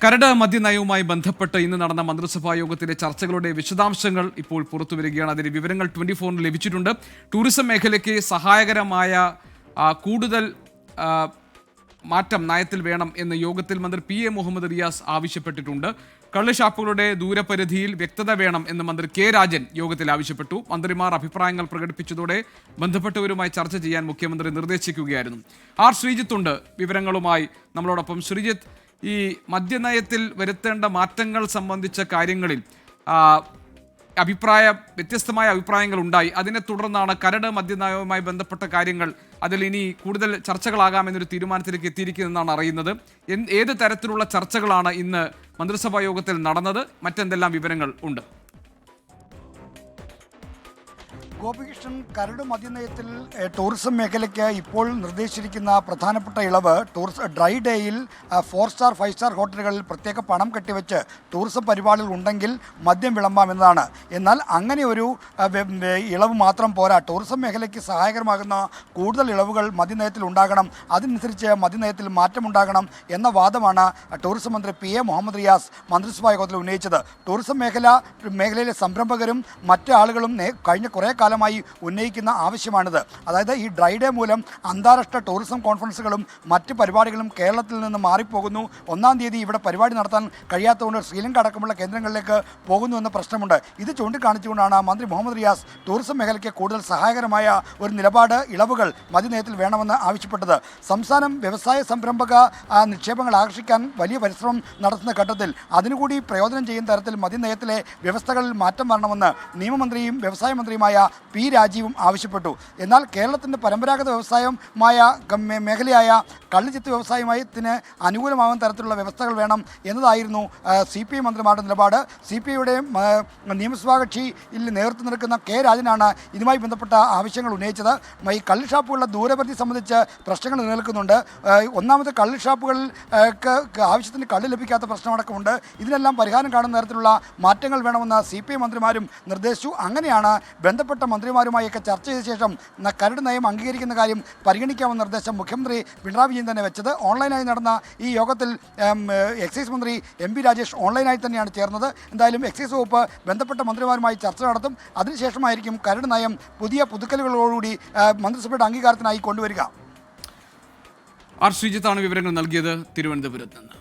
കരട് മദ്യനയവുമായി ബന്ധപ്പെട്ട് ഇന്ന് നടന്ന മന്ത്രിസഭാ യോഗത്തിലെ ചർച്ചകളുടെ വിശദാംശങ്ങൾ ഇപ്പോൾ പുറത്തുവരികയാണ്. അതിന്റെ വിവരങ്ങൾ 24 ലഭിച്ചിട്ടുണ്ട്. ടൂറിസം മേഖലയ്ക്ക് സഹായകരമായ കൂടുതൽ മാറ്റം നയത്തിൽ വേണം എന്ന് യോഗത്തിൽ മന്ത്രി PM മുഹമ്മദ് റിയാസ് ആവശ്യപ്പെട്ടിട്ടുണ്ട്. കള്ളുഷാപ്പുകളുടെ ദൂരപരിധിയിൽ വ്യക്തത വേണം എന്ന് മന്ത്രി K രാജൻ യോഗത്തിൽ ആവശ്യപ്പെട്ടു. മന്ത്രിമാർ അഭിപ്രായങ്ങൾ പ്രകടിപ്പിച്ചതോടെ ബന്ധപ്പെട്ടവരുമായി ചർച്ച ചെയ്യാൻ മുഖ്യമന്ത്രി നിർദ്ദേശിക്കുകയായിരുന്നു. ശ്രീജിത്ത് ഉണ്ട് വിവരങ്ങളുമായി നമ്മളോടൊപ്പം. ശ്രീജിത്ത്, ഈ മദ്യനയത്തിൽ വരുത്തേണ്ട മാറ്റങ്ങൾ സംബന്ധിച്ച കാര്യങ്ങളിൽ വ്യത്യസ്തമായ അഭിപ്രായങ്ങൾ ഉണ്ടായി. അതിനെ തുടർന്നാണ് കരട് മദ്യനയവുമായി ബന്ധപ്പെട്ട കാര്യങ്ങൾ അതിൽ ഇനി കൂടുതൽ ചർച്ചകളാകാമെന്നൊരു തീരുമാനത്തിലേക്ക് എത്തിയിരിക്കുന്നതെന്നാണ് അറിയുന്നത്. ഏത് തരത്തിലുള്ള ചർച്ചകളാണ് ഇന്ന് മന്ത്രിസഭാ യോഗത്തിൽ നടന്നത്? മറ്റെന്തെല്ലാം വിവരങ്ങൾ ഉണ്ട്? ഗോപികൃഷ്ണൻ, കരട് മദ്യനയത്തിൽ ടൂറിസം മേഖലയ്ക്ക് ഇപ്പോൾ നിർദ്ദേശിച്ചിരിക്കുന്ന പ്രധാനപ്പെട്ട ഇളവ് ഡ്രൈ ഡേയിൽ 4 സ്റ്റാർ 5 സ്റ്റാർ ഹോട്ടലുകളിൽ പ്രത്യേക പണം കെട്ടിവെച്ച് ടൂറിസം പരിപാടികൾ ഉണ്ടെങ്കിൽ മദ്യം വിളമ്പാമെന്നതാണ്. എന്നാൽ അങ്ങനെ ഒരു ഇളവ് മാത്രം പോരാ. ടൂറിസം മേഖലയ്ക്ക് സഹായകരമാകുന്ന കൂടുതൽ ഇളവുകൾ മദ്യനയത്തിൽ ഉണ്ടാകണം. അതിനനുസരിച്ച് മദ്യനയത്തിൽ മാറ്റമുണ്ടാകണം എന്ന വാദമാണ് ടൂറിസം മന്ത്രി PM മുഹമ്മദ് റിയാസ് മന്ത്രിസഭാ യോഗത്തിൽ ഉന്നയിച്ചത്. ടൂറിസം മേഖലയിലെ സംരംഭകരും മറ്റ് ആളുകളും കഴിഞ്ഞ കുറേ കാലമായി ഉന്നയിക്കുന്ന ആവശ്യമാണിത്. അതായത് ഈ ഡ്രൈ ഡേ മൂലം അന്താരാഷ്ട്ര ടൂറിസം കോൺഫറൻസുകളും മറ്റ് പരിപാടികളും കേരളത്തിൽ നിന്ന് മാറിപ്പോകുന്നു. 1-ാം തീയതി ഇവിടെ പരിപാടി നടത്താൻ കഴിയാത്തതുകൊണ്ട് ശ്രീലങ്ക അടക്കമുള്ള കേന്ദ്രങ്ങളിലേക്ക് പോകുന്നു എന്ന പ്രശ്നമുണ്ട്. ഇത് ചൂണ്ടിക്കാണിച്ചുകൊണ്ടാണ് മന്ത്രി മുഹമ്മദ് റിയാസ് ടൂറിസം മേഖലയ്ക്ക് കൂടുതൽ സഹായകരമായ ഒരു ഇളവുകൾ മദ്യനയത്തിൽ വേണമെന്ന് ആവശ്യപ്പെട്ടത്. സംസ്ഥാനം വ്യവസായ സംരംഭക നിക്ഷേപങ്ങൾ ആകർഷിക്കാൻ വലിയ പരിശ്രമം നടത്തുന്ന ഘട്ടത്തിൽ അതിനുകൂടി പ്രയോജനം ചെയ്യുന്ന തരത്തിൽ മദ്യനയത്തിലെ വ്യവസ്ഥകളിൽ മാറ്റം വരണമെന്ന് നിയമമന്ത്രിയും വ്യവസായ മന്ത്രിയുമായ P രാജീവും ആവശ്യപ്പെട്ടു. എന്നാൽ കേരളത്തിൻ്റെ പരമ്പരാഗത വ്യവസായമായ മേഖലയായ കള്ളുചിത്ത് വ്യവസായത്തിന് അനുകൂലമാകുന്ന തരത്തിലുള്ള വ്യവസ്ഥകൾ വേണം എന്നതായിരുന്നു CPI മന്ത്രിമാരുടെ നിലപാട്. CPIയുടെ നിയമസഭാ കക്ഷിയിൽ നേതൃത്വം നൽകുന്ന K രാജനാണ് ഇതുമായി ബന്ധപ്പെട്ട ആവശ്യങ്ങൾ ഉന്നയിച്ചത്. ഈ കള്ളുഷാപ്പുകളുടെ ദൂരപരിധി സംബന്ധിച്ച് പ്രശ്നങ്ങൾ നിലനിൽക്കുന്നുണ്ട്. ഒന്നാമത് കള്ളുഷാപ്പുകളിൽ ആവശ്യത്തിന് കള്ള് ലഭിക്കാത്ത പ്രശ്നമടക്കമുണ്ട്. ഇതിനെല്ലാം പരിഹാരം കാണുന്ന തരത്തിലുള്ള മാറ്റങ്ങൾ വേണമെന്ന് CPI മന്ത്രിമാരും നിർദ്ദേശിച്ചു. അങ്ങനെയാണ് ബന്ധപ്പെട്ട മന്ത്രിമാരുമായൊക്കെ ചർച്ച ചെയ്ത ശേഷം കരട് നയം അംഗീകരിക്കുന്ന കാര്യം പരിഗണിക്കാമെന്ന നിർദ്ദേശം മുഖ്യമന്ത്രി പിണറായി വിജയൻ തന്നെ വെച്ചത്. ഓൺലൈനായി നടന്ന ഈ യോഗത്തിൽ എക്സൈസ് മന്ത്രി MP രാജേഷ് ഓൺലൈനായി തന്നെയാണ് ചേർന്നത്. എന്തായാലും എക്സൈസ് വകുപ്പ് ബന്ധപ്പെട്ട മന്ത്രിമാരുമായി ചർച്ച നടത്തും. അതിനുശേഷമായിരിക്കും കരട് നയം പുതിയ പുതുക്കലുകളോടുകൂടി മന്ത്രിസഭയുടെ അംഗീകാരത്തിനായി കൊണ്ടുവരിക. ശ്രീജിത്താണ് വിവരങ്ങൾ നൽകിയത് തിരുവനന്തപുരത്ത് നിന്ന്.